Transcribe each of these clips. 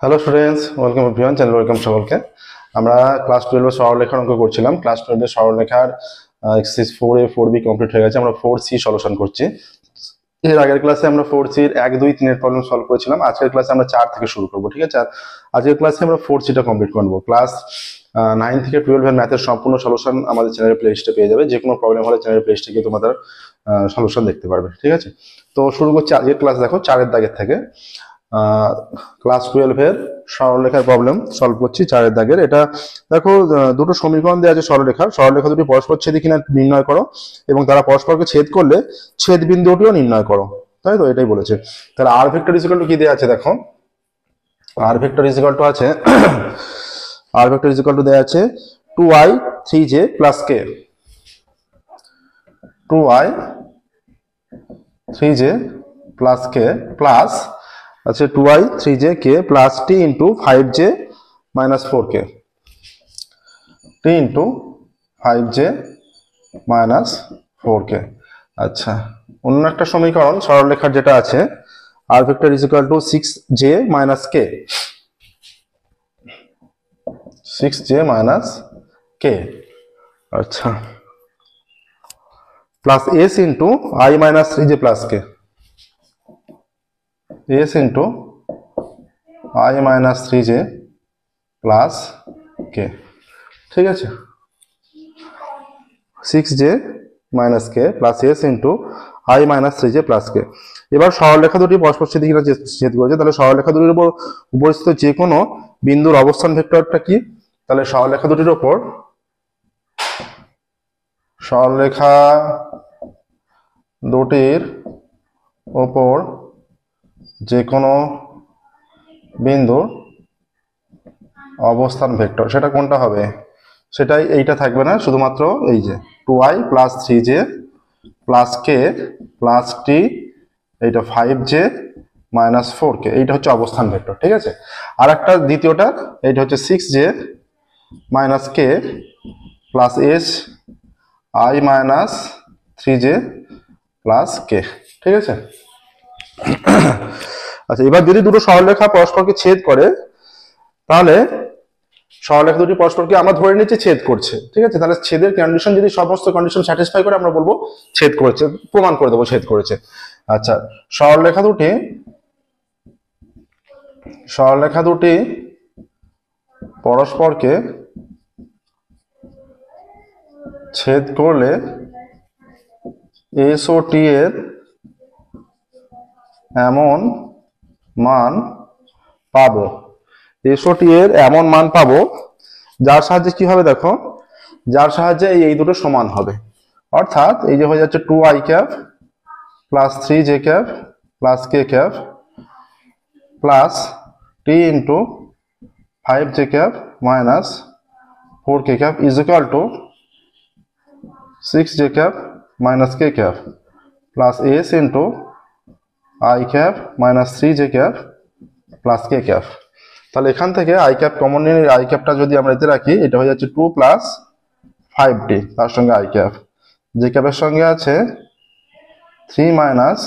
Hello students, welcome everyone, channel welcome সকলকে। আমরা class 12 এর সরলরেখার অঙ্ক করছিলাম। ক্লাস 12 এর সরলরেখার এক্সারসাইজ 4A 4B কমপ্লিট হয়ে গেছে। আমরা 4C সলিউশন করছি। এর আগের ক্লাসে আমরা 4C এর 1 2 3 এর প্রবলেম সলভ করেছিলাম। আজকের ক্লাসে আমরা 4 থেকে শুরু করব, ঠিক আছে? আর আজকের ক্লাসে আমরা 4C টা কমপ্লিট করব। ক্লাস 9 থেকে 12 এর ম্যাথের সম্পূর্ণ সলিউশন আমাদের চ্যানেলের প্লেলিস্টে পেয়ে যাবে। যে কোনো প্রবলেম হলে চ্যানেলের প্লেলিস্টে গিয়ে তোমাদের সলিউশন দেখতে পারবে, ঠিক আছে? তো শুরু করছি আজকের ক্লাস। দেখো 4 এর দাগের থেকে ক্লাস 12 এর সরলরেখার প্রবলেম সলভ করছি 4 এর দাগের। এটা দেখো, দুটো সমীকরণ দেওয়া আছে সরলরেখা দুটি পরস্পর ছেদে কিনা নির্ণয় করো, এবং তারা পরস্পরকে ছেদ করলে ছেদ বিন্দুটিও নির্ণয় করো। তাই তো, এটাই বলেছে। তাহলে R vector is equal to কি দেওয়া আছে দেখো। R vector is equal to আছে R vector is equal to দেওয়া আছে 2i 3j plus k। 2i 3j plus k plus আচ্ছা 2i 3j k plus t into 5j minus 4k। t into 5j minus 4k। আচ্ছা, অন্য একটা সমীকরণ সরলরেখার যেটা আছে R vector is equal to 6j minus k। 6j minus k। আচ্ছা, plus s into i minus 3j plus k। s into i minus 3j plus k, ঠিক আছে? 6j minus k plus s into i minus 3j plus k। এবার সরলরেখা দুটি পরস্পর ছেদ কিনা ছেদ করেছে, তাহলে সরলরেখা দুটির উপর উপস্থিত যে কোনো বিন্দুর অবস্থান ভেক্টরটা কি? তাহলে সরলরেখা দুটির উপর যে কোনো বিন্দুর অবস্থান ভেক্টর সেটা কোনটা হবে? সেটাই এইটা থাকবে না, শুধুমাত্র এই যে 2i plus 3j plus k plus t, এইটা 5j মাইনাস 4k, এইটা হচ্ছে অবস্থান ভেক্টর, ঠিক আছে? আর একটা দ্বিতীয়টা এইটা হচ্ছে 6j minus k plus s i minus 3j plus k, ঠিক আছে? আচ্ছা, এবার যদি দুটো সরলরেখা পরস্পরকে ছেদ করে, তাহলে সরলরেখা দুটি পরস্পরকে আমরা ধরে নিচ্ছি ছেদ করছে, ঠিক আছে? তাহলে ছেদের কন্ডিশন যদি সমস্ত কন্ডিশন স্যাটিসফাই করে, আমরা বলবো ছেদ করেছে, প্রমাণ করে দেবো ছেদ করেছে। আচ্ছা, সরলরেখা দুটি পরস্পরকে ছেদ করলে এস ও টি এর এমন মান পাবো। এস ও টি এর এমন মান পাবো যার সাহায্যে কি হবে দেখো, যার সাহায্যে এই দুটো সমান হবে। অর্থাৎ এই যে হয়ে যাচ্ছে 2i cap plus 3j cap plus k cap plus t into 5j cap minus 4k cap is equal to 6j cap minus k cap plus s into i cap minus 3j cap plus k cap. তাহলে এখান থেকে i cap common নিয়ে i ক্যাপটা যদি আমরা এতে রাখি, এটা হয়ে যাচ্ছে 2 প্লাস 5t, তার সঙ্গে i ক্যাপ, j ক্যাপের সঙ্গে আছে 3 মাইনাস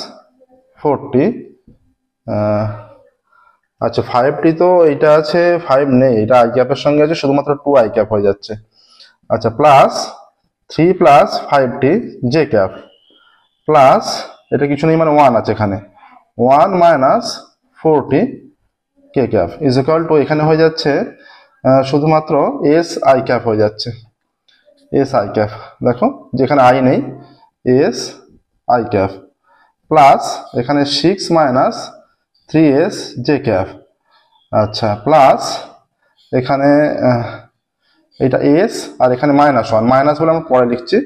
4t। আচ্ছা, 5t তো এইটা আছে, 5 নেই, এটা i ক্যাপের সঙ্গে আছে, শুধুমাত্র 2i ক্যাপ হয়ে যাচ্ছে। আচ্ছা, plus 3 plus 5t j cap plus এটা কিছু নেই, মানে 1 আছে এখানে, 1 minus 4t k cap is equal two এখানে হয়ে যাচ্ছে শুধুমাত্র s i ক্যাপ হয়ে যাচ্ছে। s i ক্যাপ দেখো, যেখানে i নেই, s i ক্যাপ প্লাস এখানে 6 মাইনাস 3s j ক্যাপ। আচ্ছা, প্লাস এখানে এটা s আর এখানে মাইনাস 1, মাইনাস বলে আমরা পরে লিখছি,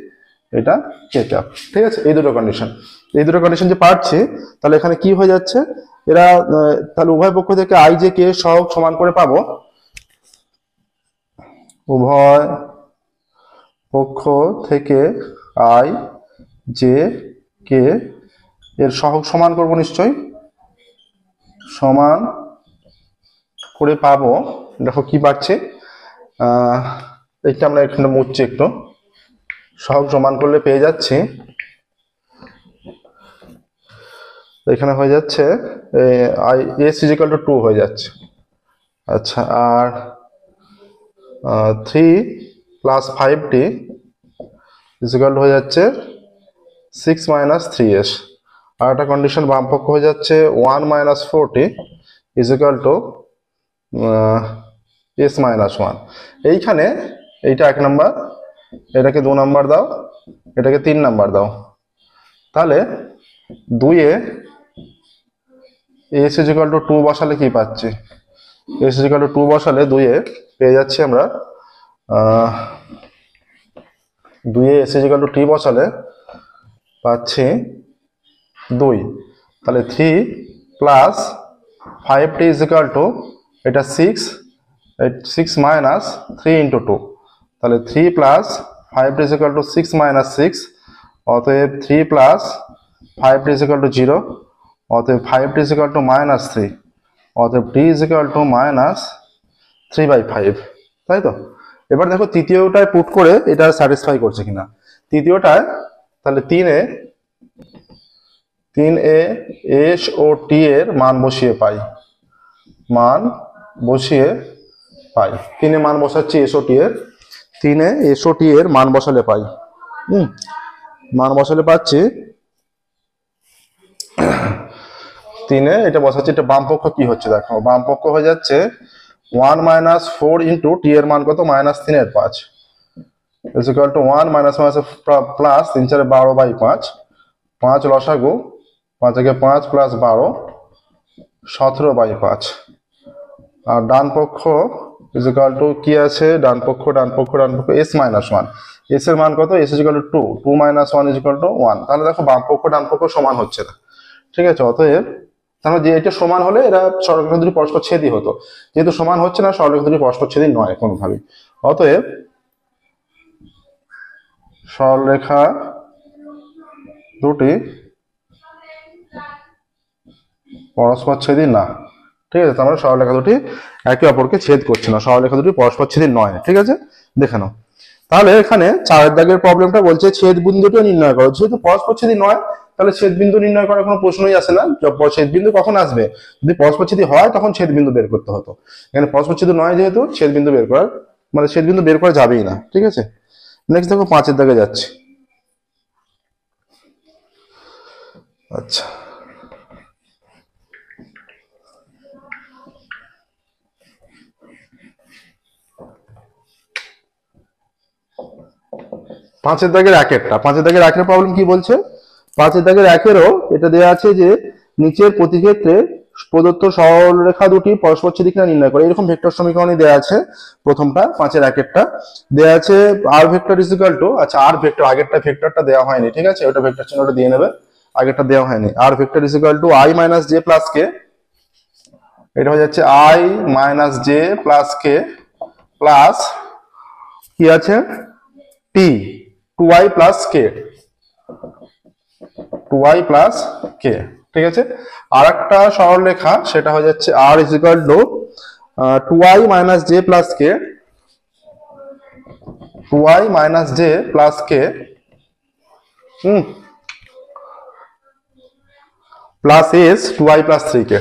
এটা k ক্যাপ, ঠিক আছে? এই দুটো কন্ডিশন যে পাচ্ছি, তাহলে এখানে কি হয়ে যাচ্ছে, এরা তাহলে উভয় পক্ষ থেকে i j k সহগ সমান করে পাবো। উভয় পক্ষ থেকে i j k এর সহগ সমান করব, নিশ্চয়ই সমান করে পাবো। দেখো কি পাচ্ছি, এটা আমরা এখানে মুছছি একটু, সহগ সমান করলে পেয়ে যাচ্ছি, এখানে হয়ে যাচ্ছে s ইজ ইকুয়াল টু 2 হয়ে যাচ্ছে, আচ্ছা, আর 3 প্লাস 5t ইকুয়াল হয়ে যাচ্ছে 6 মাইনাস 3s। আর একটা কন্ডিশন বামপক্ষ হয়ে যাচ্ছে 1 minus 4t equal to s minus 1। এইখানে এইটা 1 নাম্বার, এটাকে 2 নাম্বার দাও, এটাকে 3 নাম্বার দাও। তাহলে 2 এ s ইকুয়াল টু 2 বসালে কি পাচ্ছি? s ইকুয়াল টু 2 বসালে 2 পেয়ে যাচ্ছি আমরা 2 s ইকুয়াল টু t বসালে পাচ্ছি 2। তাহলে 3 প্লাস 5t ইকুয়াল টু এটা 6 মাইনাস 3 ইন্টু 2। তাহলে 3 plus 5t equal to 6 minus 6। অতএব 3 প্লাস 5t ইকুয়াল টু 0। অতএব 5t ইকুয়াল টু মাইনাস 3। অতএব t ইকুয়াল টু মাইনাস 3/5। তাই তো? এবার দেখো তৃতীয়টায় পুট করে এটা স্যাটিসফাই করছে কিনা। তৃতীয়টায় তাহলে 3 এ এস ও টি এর মান বসিয়ে পাই, 3 এ মান বসাচ্ছি এস ও টি এর। 3 এ এস ও টি এর মান বসালে পাই, মান বসালে পাচ্ছি 3 এ এটা বসাচ্ছি। এটা বাম পক্ষ কি হচ্ছে দেখো, বাম পক্ষ হয়ে যাচ্ছে 1 মাইনাস 4 ইন্টু টি এর মান কত? মাইনাস 3 এর 5 is equal two 1 minus plus 3 4 12/5। 5 লসাগু, 5 থেকে 5 প্লাস 12 17/5। আর ডান পক্ষ ইজ ইকুয়াল টু কি আছে? ডান পক্ষ এস মাইনাস 1। এস এর মান কত? S is equal two 2 minus 1 is equal two 1। তাহলে দেখো বাম পক্ষ ডান পক্ষ সমান হচ্ছে না, ঠিক আছে? অতএব তাহলে যে এটা সমান হলে এরা সরলরেখা দুটি পরস্পর ছেদই হতো, যেহেতু সমান হচ্ছে না সরলরেখা দুটি পরস্পর ছেদই নয় কোনোভাবেই। অতএব সরলরেখা দুটি পরস্পর ছেদই না, ঠিক আছে? তার মানে সরলরেখা দুটি একে অপরকে ছেদ করছে না, সরলরেখা দুটি পরস্পর ছেদই নয়, ঠিক আছে? দেখে নাও। তাহলে এখানে 4 দাগের প্রবলেমটা বলছে ছেদ বিন্দুটা নির্ণয় করো। যেহেতু পরস্পর ছেদই নয় তাহলে ছেদ বিন্দু নির্ণয় করার কোনো প্রশ্নই আসে না। ছেদ বিন্দু কখন আসবে? যদি পরস্পর ছেদি হয় তখন ছেদ বিন্দু বের করতে হতো। এখানে পরস্পর ছেদ নয় যেহেতু ছেদ বিন্দু বের করার ছেদ বিন্দু বের করা যাবেই না, ঠিক আছে? নেক্সট দেখো 5 দাগে যাচ্ছি। আচ্ছা, 5 দাগের 1 প্রবলেম কি বলছে? 5 দাগের 1 এটা দেওয়া আছে যে নিচের প্রতি ক্ষেত্রে প্রদত্ত সরলরেখা দুটি পরস্পর ছেদি কিনা নির্ণয় করে, এরকম ভেক্টর সমীকরণই দেওয়া আছে। প্রথমটা 5 দেওয়া আছে R vector is equal two, আচ্ছা আর ভেক্টর, আগেরটা ভেক্টরটা দেওয়া হয়নি, ঠিক আছে? ওটা ভেক্টর চিহ্নটা দিয়ে নেবে, আগেরটা দেওয়া হয়নি। R vector is equal to i minus J plus K, এটা হয়ে যাচ্ছে i minus J plus K plus কি আছে t 2i plus K, 2i plus K, ঠিক আছে? আর একটা সরলরেখা সেটা হয়ে যাচ্ছে r is equal to 2i minus J plus K, 2i minus J plus K plus S 2i plus 3কে,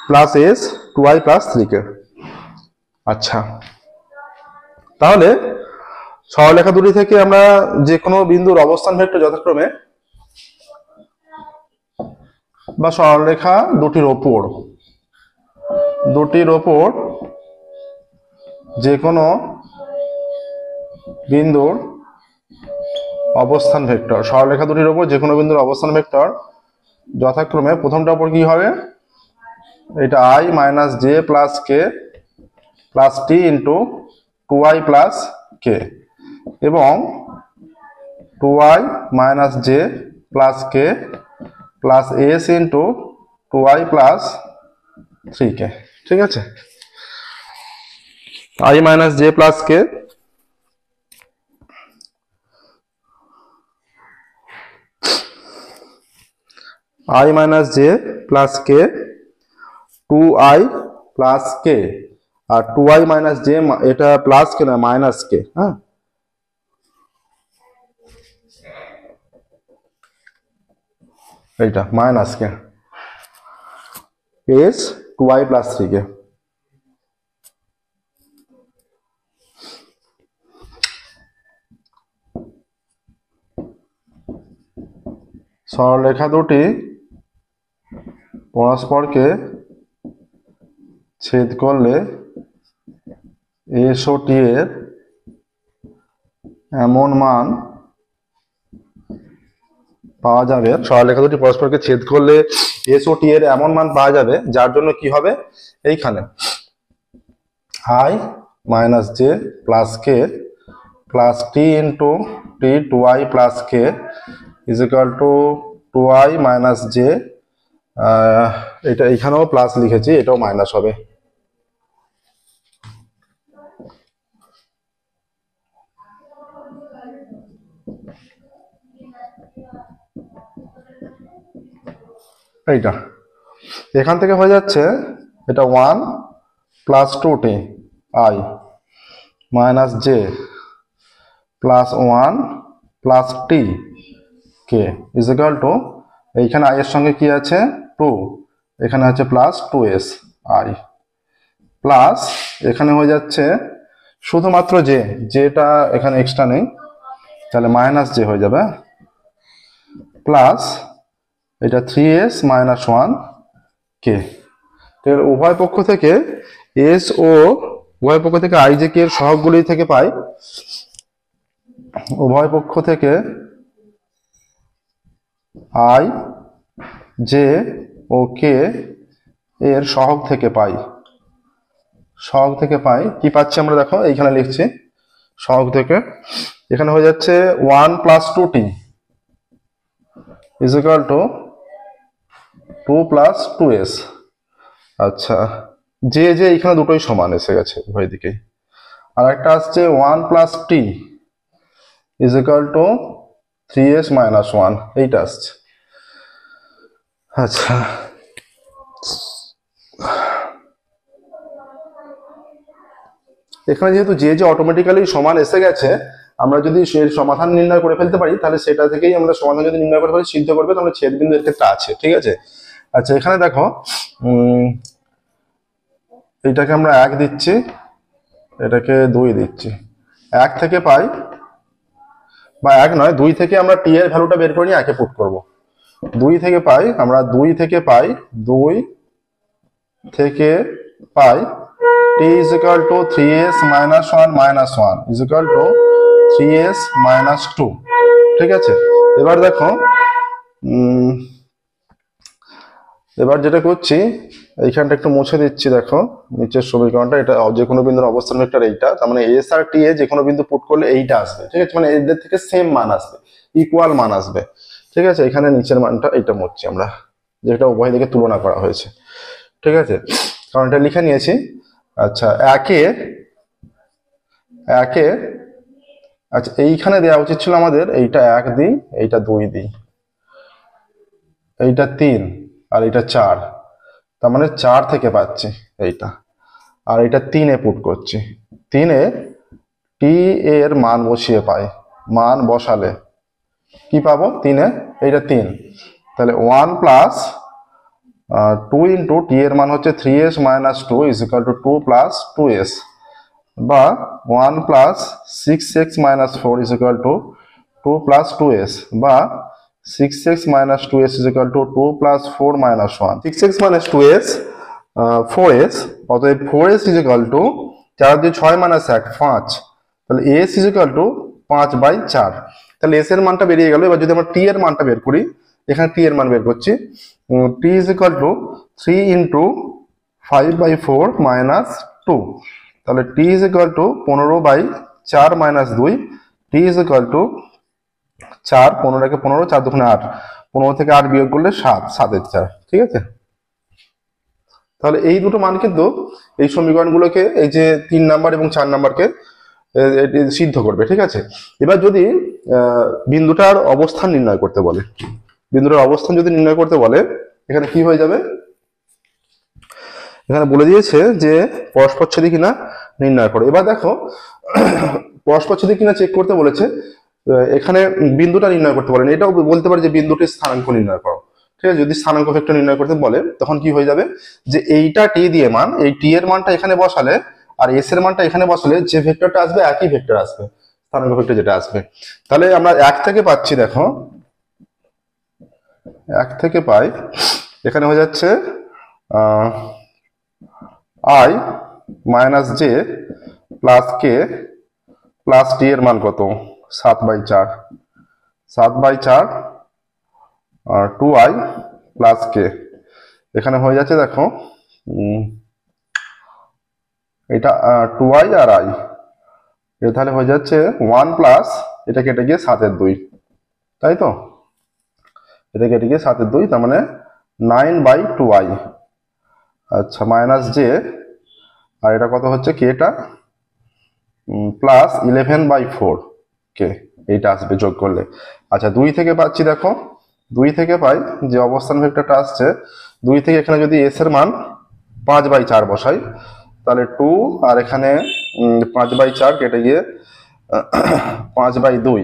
প্লাস এস 2i প্লাস 3কে। আচ্ছা, তাহলে সরলরেখা দুটি থেকে আমরা যে কোনো বিন্দুর অবস্থান ভেক্টর যথাক্রমে বা সরলরেখা দুটির ওপর যে কোনো বিন্দুর অবস্থান ভেক্টর, সরলরেখা দুটির ওপর যে কোনো বিন্দুর অবস্থান ভেক্টর যথাক্রমে প্রথমটা ওপর কি হবে? এটা i minus J plus K plus T into 2i plus K এবং 2i minus J plus K plus S into 2i plus 3কে, ঠিক আছে? i minus J plus K i minus J plus K 2i plus K আর 2i minus J, এটা plus K না minus K, হ্যাঁ? এইটা minus K S 2i plus 3 K. সরলরেখা দুটি পরস্পরকে ছেদ করলে এস ও টি এর এমন মান পাওয়া যাবে, সরলরেখা দুটি পরস্পরকে ছেদ করলে এস ও টি এর এমন মান পাওয়া যাবে যার জন্য কি হবে, এইখানে i minus J plus K plus T into T 2i plus K is equal to 2i minus J, এটা এখানেও প্লাস লিখেছি, এটাও মাইনাস হবে। এইটা এখান থেকে হয়ে যাচ্ছে এটা 1 plus 2t i minus J plus 1 plus T K is equal two, এইখানে i এর সঙ্গে কি আছে 2, এখানে আছে প্লাস 2s i প্লাস এখানে হয়ে যাচ্ছে শুধুমাত্র জে, যেটা এখানে এক্সট্রা নেই, তাহলে মাইনাস জে হয়ে যাবে প্লাস এটা 3s মাইনাস 1 কে। উভয় পক্ষ থেকে এস ও উভয় পক্ষ থেকে i জে কে এর সহগগুলি থেকে পাই, উভয় পক্ষ থেকে i জে ও কে এর সহগ থেকে পাই, সহগ থেকে পাই কি পাচ্ছি আমরা দেখো এইখানে লিখছি সহগ থেকে, এখানে হয়ে যাচ্ছে 1 plus 2t is equal two 2 plus 2s। আচ্ছা যে যে এখানে দুটোই সমান এসে গেছে উভয় দিকেই, আর একটা আসছে 1 plus T is equal two 3s minus 1, এইটা আসছে। আচ্ছা এখানে যেহেতু যে যে অটোমেটিক্যালি সমান এসে গেছে, আমরা যদি এর সমাধান নির্ণয় করে ফেলতে পারি তাহলে সেটা থেকেই আমরা সমাধান যদি নির্ণয় করতে পারি সিদ্ধ করবে, তাহলে ছেদ বিন্দু এর ক্ষেত্রে আছে, ঠিক আছে। আচ্ছা এখানে দেখো এইটাকে আমরা 1 দিচ্ছি, এটাকে 2 দিচ্ছি, 1 থেকে পাই বা 1 নয় 2 থেকে আমরা টি এর ভ্যালুটা বের করে নিয়ে 1 এ পুট করব, 2 থেকে পাই আমরা 2 থেকে পাই 2 থেকে পাই t is equal to 3s minus 1 minus 1 is equal to 3s minus 2, ঠিক আছে। এবার দেখো এবার যেটা করছি এইখানটা একটু মুছে দিচ্ছি, দেখো নিচের সমীকরণটা, এটা যে কোনো বিন্দুর অবস্থান ভেক্টর এইটা, তার মানে এস আর টি এ যে কোনো বিন্দু পুট করলে এইটা আসবে, ঠিক আছে, মানে এদের থেকে সেম মান আসবে, ইকুয়াল মান আসবে, ঠিক আছে। এখানে নিচের মানটা এইটা মুছছি আমরা, যেটা উভয় দিকে তুলনা করা হয়েছে, ঠিক আছে, কারণ এটা লিখে নিয়েছি। আচ্ছা একে আচ্ছা এইখানে দেওয়া উচিত ছিল আমাদের, এইটা 1 দিই, এইটা 2 দিই, এইটা 3 আর এইটা 4, তার মানে 4 থেকে পাচ্ছি এইটা, আর এটা 3 এ পুট করছি, 3 এ টি এর মান বসিয়ে পাই, মান বসালে কি পাবো 3 এ, এইটা 3, তাহলে 1 প্লাস 2 ইন্টু টি এর মান হচ্ছে 3s minus 2 is equal two 2 plus 2s, বা 1 plus 6x minus 4 is equal two 2 plus 2s, বা 6x minus 2s is equal two 2 plus 4 minus 1, 6x minus 2s 4s, অতএব 4s ইজ ইকুয়াল টু 4 দিয়ে 6 minus 1 5, তাহলে s is equal two 5/4, তাহলে s এর মানটা বেরিয়ে গেল। এবার যদি আমরা t এর মানটা বের করি, এখানে t এর মান বের করছি, t is equal to 3 into 5/4 minus 2, তাহলে t is equal to 15/4 minus 2, t is equal to 4, 15 কে 15, 4 দুগুণে 8, 15 থেকে 8 বিয়োগ করলে 7, 7 এর 4, ঠিক আছে। তাহলে এই দুটো মান কিন্তু এই সমীকরণগুলোকে, এই যে 3 নাম্বার এবং 4 নাম্বারকে সিদ্ধ করবে, ঠিক আছে। এবার যদি বিন্দুটার অবস্থান নির্ণয় করতে বলে, বিন্দুটার অবস্থান যদি নির্ণয় করতে বলে, এখানে কি হয়ে যাবে, এখানে বলে দিয়েছে যে পরস্পরচ্ছেদী কিনা নির্ণয় করো। এবার দেখো পরস্পরচ্ছেদী কিনা চেক করতে বলেছে, এখানে বিন্দুটা নির্ণয় করতে বলেন, এটাও বলতে পারে যে বিন্দুটির স্থানাঙ্ক নির্ণয় করো, ঠিক আছে, যদি স্থানাঙ্ক ভেক্টর নির্ণয় করতে বলে তখন কি হয়ে যাবে, যে এইটা টি দিয়ে মান, এই টি এর মানটা এখানে বসালে আর এস এর মানটা এখানে বসালে যে ভেক্টরটা আসবে একই ভেক্টর আসবে, স্থানাঙ্ক ভেক্টর যেটা আসবে। তাহলে আমরা 1 থেকে পাচ্ছি, দেখো 1 থেকে পাই, এখানে হয়ে যাচ্ছে I minus J plus K plus T এর মান কত, 7/4, 7/4 আর 2i প্লাস কে, এখানে হয়ে যাচ্ছে দেখো এটা 2i আর i, এটা তাহলে হয়ে যাচ্ছে 1 প্লাস এটা কেটে গিয়ে 7/2, তাই তো, এটা কেটে গিয়ে 7/2, তার মানে 9/2i। আচ্ছা, মাইনাস জে আর এটা কত হচ্ছে কেটা প্লাস 11/4 কে, এইটা আসবে যোগ করলে। আচ্ছা, 2 থেকে পাচ্ছি, দেখো 2 থেকে পাই যে অবস্থান ভেক্টরটা আসছে 2 থেকে, এখানে যদি এস এর মান 5/4 বসাই তাহলে 2 আর এখানে 5/4 কেটে গিয়ে 5/2,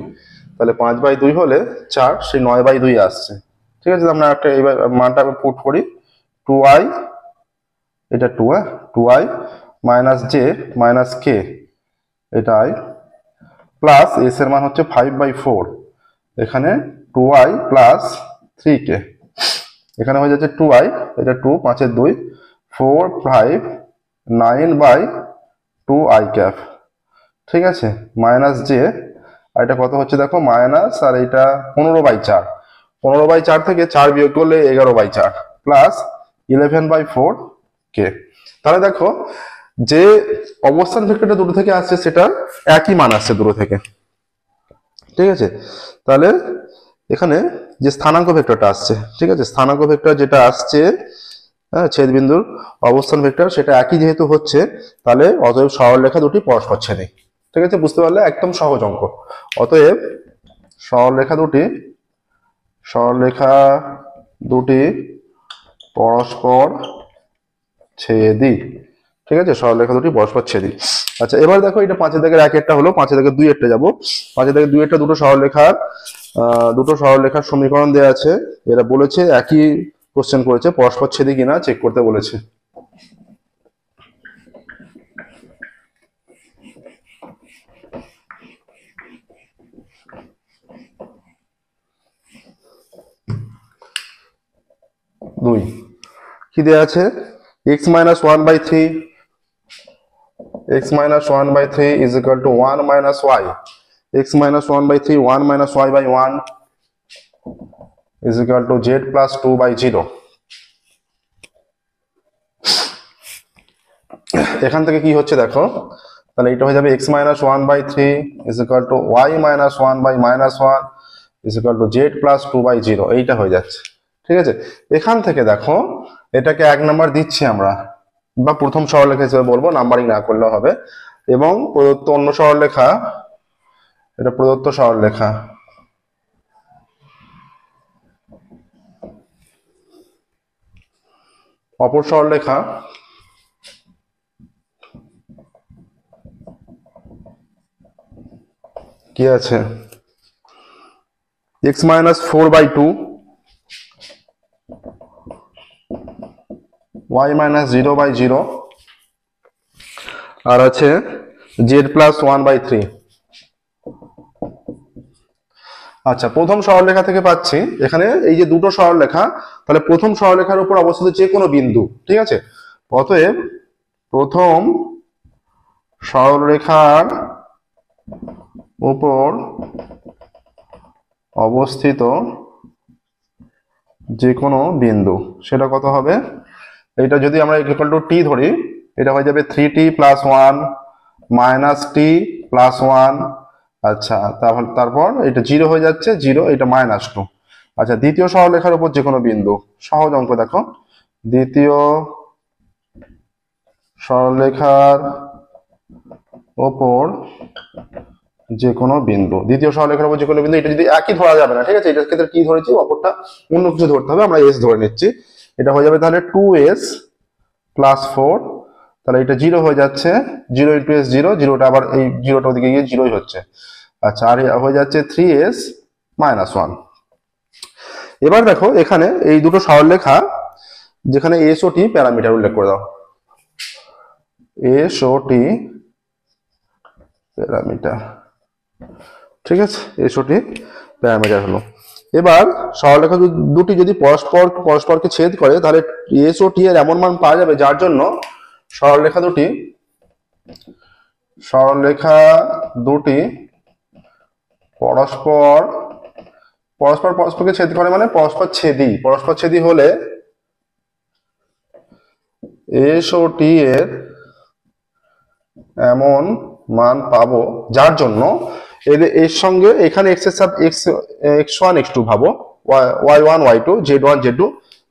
তাহলে 5/2 হলে 4, সেই 9/2 আসছে। ঠিক আছে, আমরা একটা এইবার মানটা পুট করি, 2i, এটা 2, 2i মাইনাস জে মাইনাস কে, এটা i প্লাস এস এর মান হচ্ছে 5/4, এখানে 2i প্লাস 3k, এখানে হয়ে যাচ্ছে 2i, এটা 2, 5/2, 4, 5, 9/2i ক্যাপ। ঠিক আছে, মাইনাস জে আর এটা কত হচ্ছে দেখো মাইনাস, আর এটা 15/4, 15/4 থেকে 4 বিয়োগ করলে 11/4 প্লাস 11/4 কে। তাহলে দেখো যে অবস্থান ভেক্টরটা দুটো থেকে আসছে সেটা একই মান আসছে দুটো থেকে। ঠিক আছে, তাহলে এখানে যে স্থানাঙ্ক ভেক্টরটা আসছে, ঠিক আছে, স্থানাঙ্ক ভেক্টর যেটা আসছে ছেদ বিন্দুর অবস্থান ভেক্টর সেটা একই যেহেতু হচ্ছে, তাহলে অতএব সরলরেখা দুটি পরস্পর ছেদে। ঠিক আছে, বুঝতে পারলে, একদম সহজ অঙ্ক। অতএব সরলরেখা দুটি পরস্পর ছেদি। ঠিক আছে, সরলরেখা দুটি পরস্পর ছেদি। আচ্ছা, এবার দেখো এটা 5 দাগের 1 হলো, 5 দাগের 2 যাবো। 5 দাগের 2 দুটো সরলরেখার সমীকরণ দেওয়া আছে, এরা বলেছে একই কোশ্চেন করেছে, পরস্পর ছেদি কিনা চেক করতে বলেছে। দুই কি দেওয়া আছে, x minus 1/3 is equal to 1 minus y, x minus 1/3 1 minus y/1 is equal to z plus 2/0। এখান থেকে কি হচ্ছে দেখো, তাহলে এটা হয়ে যাবে x minus 1/3 is equal to y minus 1/-1 is equal to z plus 2/0, এইটা হয়ে যাচ্ছে। ঠিক আছে, এখান থেকে দেখো এটাকে 1 নাম্বার দিচ্ছি আমরা, বা প্রথম সরলরেখা হিসেবে বলবো, নাম্বারিং না করলেও হবে, এবং প্রদত্ত অন্য সরলরেখা, এটা প্রদত্ত সরলরেখা, অপর সরলরেখা কি আছে, x minus 4/2 y minus 0/0 আর আছে z plus 1/3। আচ্ছা, প্রথম সরলরেখা থেকে পাচ্ছি এখানে এই যে দুটো সরলরেখা, তাহলে প্রথম সরলরেখার উপর অবস্থিত যে কোনো বিন্দু। ঠিক আছে, অতএব প্রথম সরলরেখার উপর অবস্থিত যে কোনো বিন্দু সেটা কত হবে, এটা যদি আমরা ইকুয়াল টু টি ধরি, এটা হয়ে যাবে 3t + 1 - t + 1। আচ্ছা, তারপর এটা 0 হয়ে যাচ্ছে, 0, এটা -2। আচ্ছা, দ্বিতীয় সরলরেখার উপর যে কোনো বিন্দু, সহজ অঙ্ক দেখো, দ্বিতীয় সরলরেখার উপর যে কোনো বিন্দু, দ্বিতীয় সরলরেখার উপর যে কোনো বিন্দু, এটা যদি একই ধরা যাবে না। ঠিক আছে, এটার ক্ষেত্রে কি ধরেছি, অপরটা অন্য কিছু ধরতে হবে, আমরা s ধরে নিচ্ছি। এটা হয়ে যাবে তাহলে 2s + 4, তাহলে এটা 0 হয়ে যাচ্ছে, 0 × s 0, 0টা আবার এই 0টা ওদিকে গিয়ে 0ই হচ্ছে। আচ্ছা, আর হয়ে যাচ্ছে 3s - 1। এবার দেখো এখানে এই দুটো সরলরেখা যেখানে এস ও টি প্যারামিটার উল্লেখ করে দাও, এস ও টি প্যারামিটার, ঠিক আছে, এস ও টি প্যারামিটার হলো। এবার সরলরেখা দুটি যদি পরস্পরকে ছেদ করে তাহলে এস ও টি এর এমন মান পাওয়া যাবে যার জন্য সরলরেখা দুটি পরস্পরকে ছেদ করে, মানে পরস্পর ছেদি হলে এস ও টি এর এমন মান পাবো যার জন্য এর সঙ্গে এখানে x1 x2 ভাবো, y1 y2 z1 z2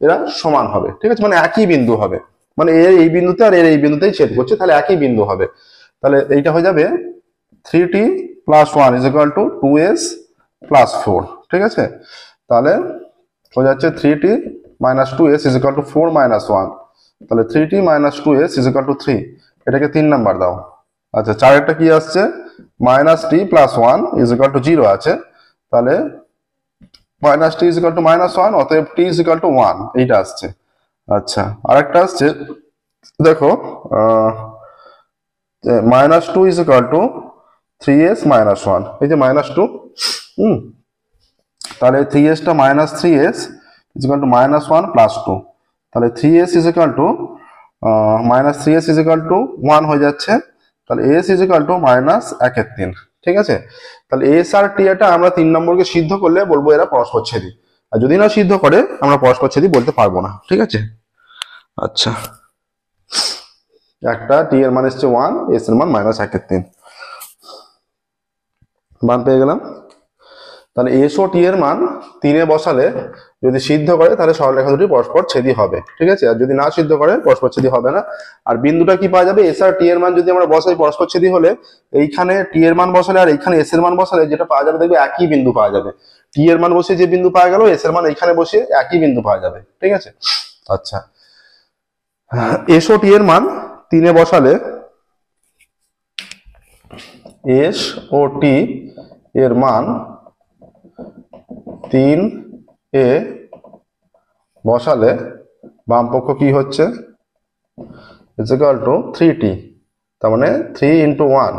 এরা সমান হবে, ঠিক আছে, মানে একই বিন্দু হবে, মানে এর এই বিন্দুতে আর এর এই বিন্দুতেই ছেদ করছে, তাহলে একই বিন্দু হবে। তাহলে এইটা হয়ে যাবে 3t + 1 = 2s + 4, ঠিক আছে। তাহলে হয়ে যাচ্ছে 3t - 2s = 4 - 1, তাহলে 3t - 2s = 3, এটাকে 3 নাম্বার দাও। আচ্ছা, চারেরটা কি আসছে, -t + 1 = 0 আছে, তাহলে -t = -1, অতএব t = 1, এইটা আসছে। আচ্ছা, আরেকটা আসছে দেখো, -2 = 3s - 1, এই যে -2, তাহলে 3s টা -3s = -1 + 2, তাহলে 3s = -3s = 1 হয়ে যাচ্ছে, তাহলে s = -1/3, ঠিক আছে। তাহলে এস আর টি এটা আমরা 3 নম্বরকে সিদ্ধ করলে বলবো এরা পরস্পরছেদী, আর যদি না সিদ্ধ করে আমরা পরস্পরছেদী বলতে পারবো না, ঠিক আছে। আচ্ছা, একটা টি এর মান হচ্ছে 1, এস এর মান -1/3, মান পেয়ে গেলাম। তাহলে এস ও টি এর মান 3-এ বসালে যদি সিদ্ধ করে তাহলে সরলরেখা দুটি পরস্পর ছেদী হবে, ঠিক আছে, আর যদি না সিদ্ধ করে পরস্পর ছেদী হবে না। আর বিন্দুটা কি পাওয়া যাবে, এস আর টি এর মান যদি আমরা বসাই পরস্পর ছেদী হলে এইখানে টি এর মান বসালে আর এইখানে এস এর মান বসালে যেটা পাওয়া যাবে দেখবে একই বিন্দু পাওয়া যাবে, টি এর মান বসে যে বিন্দু পাওয়া গেল এস এর মান এইখানে বসে একই বিন্দু পাওয়া যাবে, ঠিক আছে। আচ্ছা, এস ও টি এর মান 3-এ বসালে এস ও টি এর মান 3-এ বসালে বাম পক্ষ কি হচ্ছে, = 3t, তার মানে 3 × 1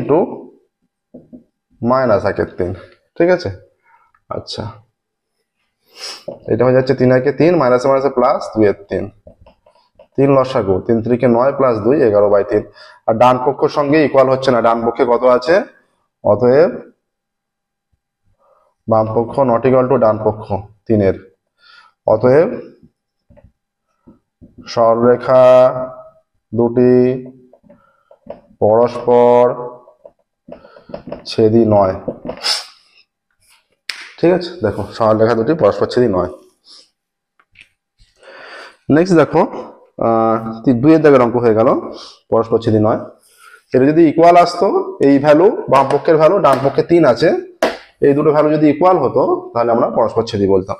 - 2 × -1/3, ঠিক আছে। আচ্ছা, এটা হয়ে যাচ্ছে 3 × 3 - +2/3, 3 লসাগু, 3 × 3 = 9 + 2 11/3, আর ডান পক্ষের সঙ্গে ইকুয়াল হচ্ছে না, ডান পক্ষে কত আছে, অতএব বাম পক্ষ নট ইকুয়াল টু ডান পক্ষ 3-এর, অতএব সরলরেখা দুটি পরস্পর ছেদী নয়, ঠিক আছে। দেখো সরলরেখা দুটি পরস্পর ছেদী নয়। নেক্সট দেখো 2-এর দাগের অঙ্ক হয়ে গেল, পরস্পর ছেদী নয়। এটা যদি ইকুয়াল আসতো, এই ভ্যালু বাম পক্ষের ভ্যালু ডান পক্ষে 3 আছে, এই দুটো ভ্যালু যদি ইকুয়াল হতো তাহলে আমরা পরস্পর ছেদী বলতাম।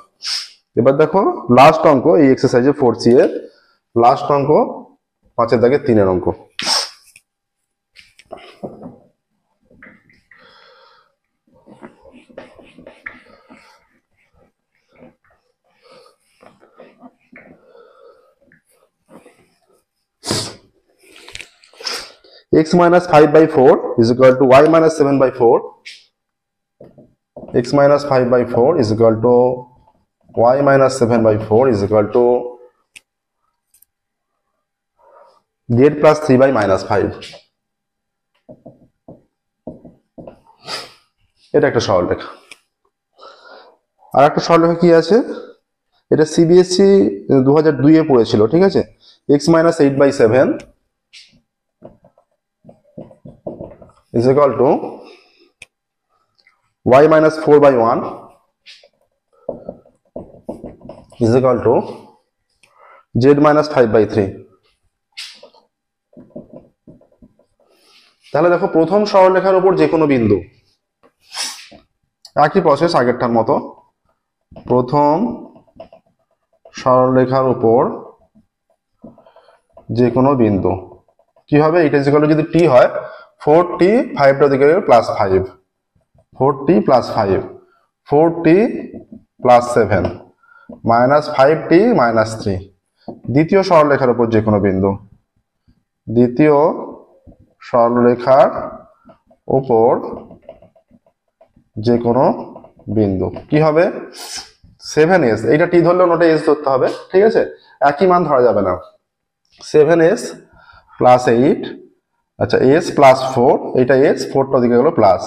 এবার দেখো লাস্ট অঙ্ক, এই এক্সারসাইজে 4C এর লাস্ট অঙ্ক, 5-এর দাগে 3-এর অঙ্ক। x - 5/4 = y - 7/4, x - 5/4 = y - 7/4 = z + 3/-5, এটা একটা সরলরেখা। আর একটা সরলরেখা কি আছে, এটা সিবিএসসি 2002-এ পড়েছিল, ঠিক আছে। x - 8/7 = y - 4/1 = z - 5/3। তাহলে দেখো প্রথম সরলরেখার উপর যে কোনো বিন্দু, একই প্রসেস আগেরটার মতো, প্রথম সরলরেখার উপর যে কোনো বিন্দু কি হবে, এটা যদি t হয় 4t 5 + 5, 4t + 5, 4t plus 7 minus 5t minus 3। দ্বিতীয় সরলরেখার উপর যে কোনো বিন্দু, দ্বিতীয় সরলরেখার উপর যে কোনো বিন্দু কি হবে 7s, এইটা টি ধরলে ওটা এস ধরতে হবে, ঠিক আছে, একই মান ধরা যাবে না। 7s প্লাস 8, আচ্ছা এস প্লাস 4, এইটা এস, 4টা দিকে গেল প্লাস,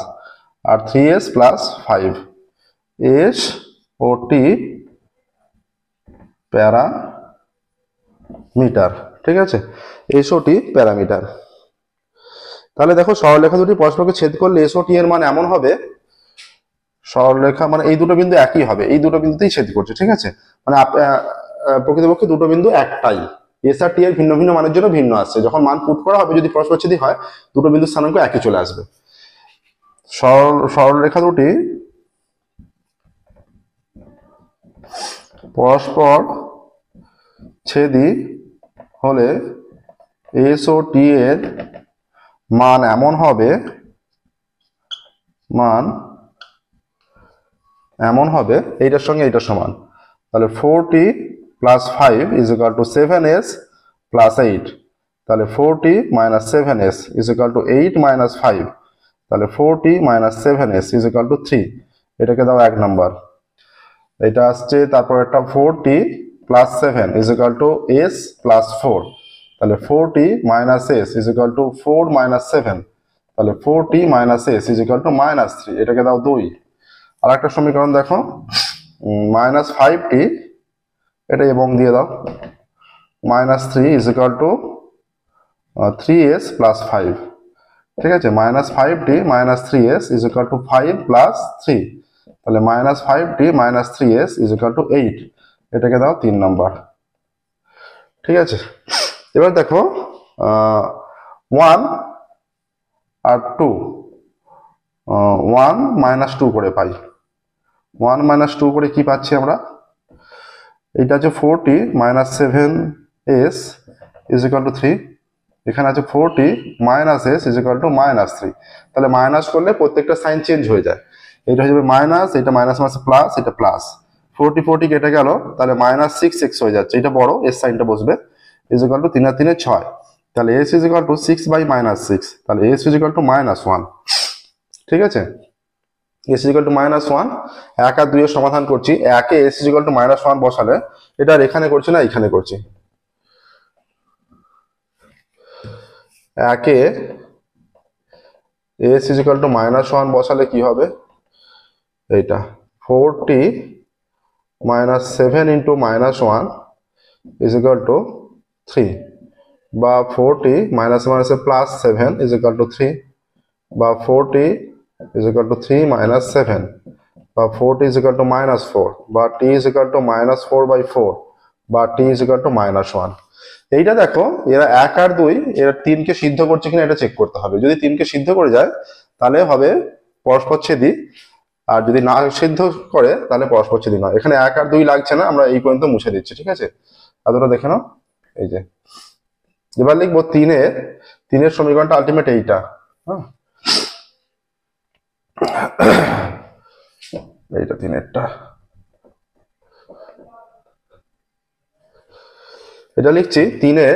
আর 3s প্লাস 5, এস ও টি প্যারামিটার, ঠিক আছে, এস ও টি প্যারামিটার। তাহলে দেখো সরলরেখা দুটি পরস্পরকে ছেদ করলে এস ও টি এর মান এমন হবে, সরলরেখা মানে এই দুটো বিন্দু একই হবে, এই দুটো বিন্দুতেই ছেদ করছে, ঠিক আছে, মানে প্রকৃতপক্ষে দুটো বিন্দু একটাই, এস আর টি এর ভিন্ন ভিন্ন মানের জন্য ভিন্ন আসছে, যখন মান পুট করা হবে যদি পরস্পরচ্ছেদী হয় দুটো বিন্দুর স্থানাঙ্ক একই চলে আসবে। সরলরেখা দুটি পরস্পর ছেদী হলে এস ও টি এর মান এমন হবে, এইটার সঙ্গে এইটার সমান, তাহলে 4t plus 5 is equal two 7s plus 8, তাহলে 4t minus 7s is equal two 8 minus 5, তাহলে 4t minus 7s is equal two 3, এটাকে দাও 1 নাম্বার। এটা আসছে তারপর একটা 4t plus 7 is equal two s plus 4, তাহলে 4t minus s is equal two 4 minus 7, তাহলে 4t minus s is equal to minus 3, এটাকে দাও 2। আর একটা সমীকরণ দেখো মাইনাস 5t, এটা এবং দিয়ে দাও, minus 3 is equal two 3s plus 5, ঠিক আছে, minus 5t minus 3s is equal two 5 plus 3, তাহলে minus 5t minus 3s is equal two 8, এটাকে দাও 3 নম্বর, ঠিক আছে। এবার দেখো 1 আর 2, 1 মাইনাস 2 করে পাই, 1 মাইনাস 2 করে কি পাচ্ছি আমরা, এটা আছে 4t minus 7s is equal two 3, এখানে আছে 4t minus s is equal to minus 3, তাহলে মাইনাস করলে প্রত্যেকটা সাইন চেঞ্জ হয়ে যায়, এটা হয়ে যাবে মাইনাস, এটা মাইনাস মাইনাস প্লাস, এটা প্লাস, 40 কেটে গেল, তাহলে মাইনাস 6x হয়ে যাচ্ছে, এটা বড় এস সাইনটা বসবে, ইজ ইকুয়াল টু 3 আর 3 6, তাহলে s is equal to 6 by minus 6, তাহলে s is equal to minus 1, ঠিক আছে, s is equal to minus 1। 1 আর 2 এর সমাধান করছি, 1 এ s is equal to minus 1 বসালে, এটা আর এখানে করছি না এখানে করছি, 1 এ s is equal to minus 1 বসালে কি হবে, এইটা 4t minus 7 into minus 1 is equal two 3, বা 4t মাইনাস মাইনাসে প্লাস 7 ইজ ইকুয়াল টু 3, বা 4t is equal two 3 minus 7, বা 4t is equal to minus 4, বা t is equal to minus 4 by 4, বা t is equal to minus 1। এইটা দেখো এরা 1 আর 2 এরা 3 কে সিদ্ধ করছে কিনা এটা চেক করতে হবে, যদি 3 কে সিদ্ধ করে যায় তাহলে হবে পরস্পরচ্ছেদী, আর যদি না সিদ্ধ করে তাহলে পরস্পরচ্ছেদী নয়। এখানে 1 আর 2 লাগছে না, আমরা এই পর্যন্ত মুছে দিচ্ছি, ঠিক আছে, এতটা দেখে নাও। এই যে এবার লিখবো 3 এর সমীকরণটা আলটিমেট এইটা, হ্যাঁ এইটা 3 এরটা, এটা লিখছি 3 এ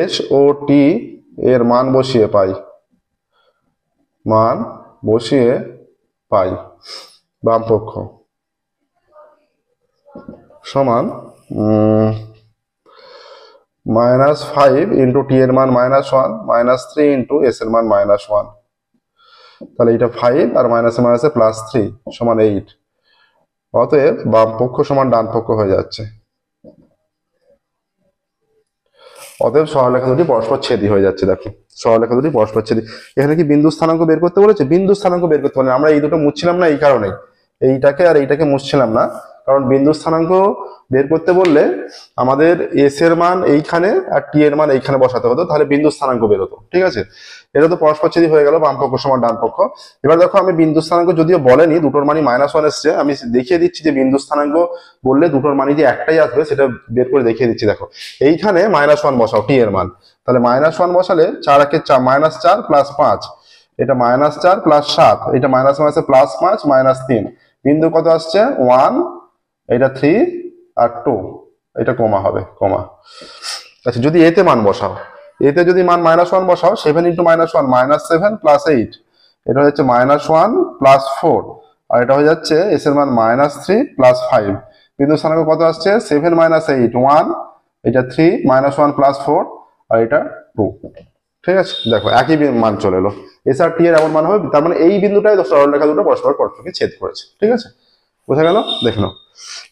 এস ও টি এর মান বসিয়ে পাই, বাম পক্ষ সমান -5 ইন্টু টি এর মান -1 -3 ইন্টু এস এর মান -1, তাহলে এটা 5 আর মাইনাসে মাইনাসে +3 সমান 8, অতএব বাম পক্ষ সমান ডান পক্ষ হয়ে যাচ্ছে, অতএব সরলরেখা দুটি পরস্পর ছেদী হয়ে যাচ্ছে। দেখো সরলরেখা দুটি পরস্পর ছেদী। এখানে কি বিন্দু স্থানাঙ্ক বের করতে বলেছে? বিন্দু স্থানাঙ্ক বের করতে বলে, আমরা এই দুটো মুছছিলাম না এই কারণে, এইটাকে আর এইটাকে মুছছিলাম না, কারণ বিন্দু স্থানাঙ্ক বের করতে বললে আমাদের এস এর মান এইখানে আর টি এর মান এইখানে বসাতে হতো, তাহলে বিন্দু স্থানাঙ্ক বেরোতো, ঠিক আছে। এটা তো পরস্পরচ্ছেদী হয়ে গেল, বাম পক্ষ সমান ডান পক্ষ। এবার দেখো আমি বিন্দু স্থানাঙ্ক যদিও বলেনি, দুটোর মানই -1 এসছে, আমি দেখিয়ে দিচ্ছি যে বিন্দু স্থানাঙ্ক বললে দুটোর মানই যে একটাই আসবে সেটা বের করে দেখিয়ে দিচ্ছি। দেখো এইখানে -1 বসাও টি এর মান, তাহলে -1 বসালে 4 একে -4 +5, এটা -4 প্লাস 7, এটা মাইনাস মাইনাসে প্লাস 5 -3, বিন্দু কত আসছে 1, এটা 3 আর 2, এটা কমা হবে কমা। আচ্ছা যদি এতে মান বসাও, এতে যদি মান -1 বসাও, 7 × -1 -7 প্লাস 8, এটা হচ্ছে -1 প্লাস 4, আর এটা হয়ে যাচ্ছে এস এর মান -3 প্লাস 5, বিন্দু স্থানাঙ্ক কত আসছে 7 - 8 1, এটা 3 -1 প্লাস 4 আর এটা 2। ঠিক আছে, দেখো একই মান চলে এলো, এস আর টি এর এমন মান হবে, তার মানে এই বিন্দুটাই সরলরেখা দুটো পরস্পর পরস্পরকে ছেদ করেছে। ঠিক আছে, বোঝা গেল? দেখে নাও।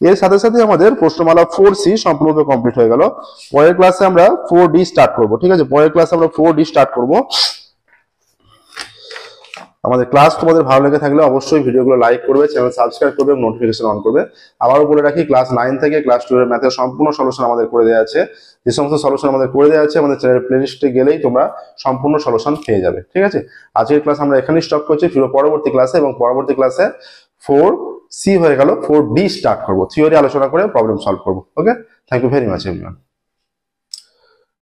এর সাথে সাথে আমাদের প্রশ্নমালা 4C সম্পূর্ণরূপে কমপ্লিট হয়ে গেল। পরের ক্লাসে আমরা 4D স্টার্ট করব। ঠিক আছে, পরের ক্লাসে আমরা 4D স্টার্ট করব। আমাদের ক্লাস তোমাদের ভালো লেগে থাকলে অবশ্যই ভিডিওগুলো লাইক করবে, চ্যানেল সাবস্ক্রাইব করবে এবং নোটিফিকেশন অন করবে। আবারও বলে রাখি, ক্লাস 9 থেকে ক্লাস 12 এর ম্যাথের সম্পূর্ণ সলিউশন আমাদের করে দেওয়া আছে। যে সমস্ত সলিউশন আমাদের করে দেওয়া আছে আমাদের চ্যানেলের প্লেলিস্টে গেলেই তোমরা সম্পূর্ণ সলিউশন পেয়ে যাবে। ঠিক আছে, আজকের ক্লাস আমরা এখানেই স্টপ করছি, ফিরব পরবর্তী ক্লাসে, এবং পরবর্তী ক্লাসে 4C হয়ে গেল 4D স্টার্ট করব, থিওরি আলোচনা করে প্রবলেম সলভ করব। Okay, thank you very much everyone.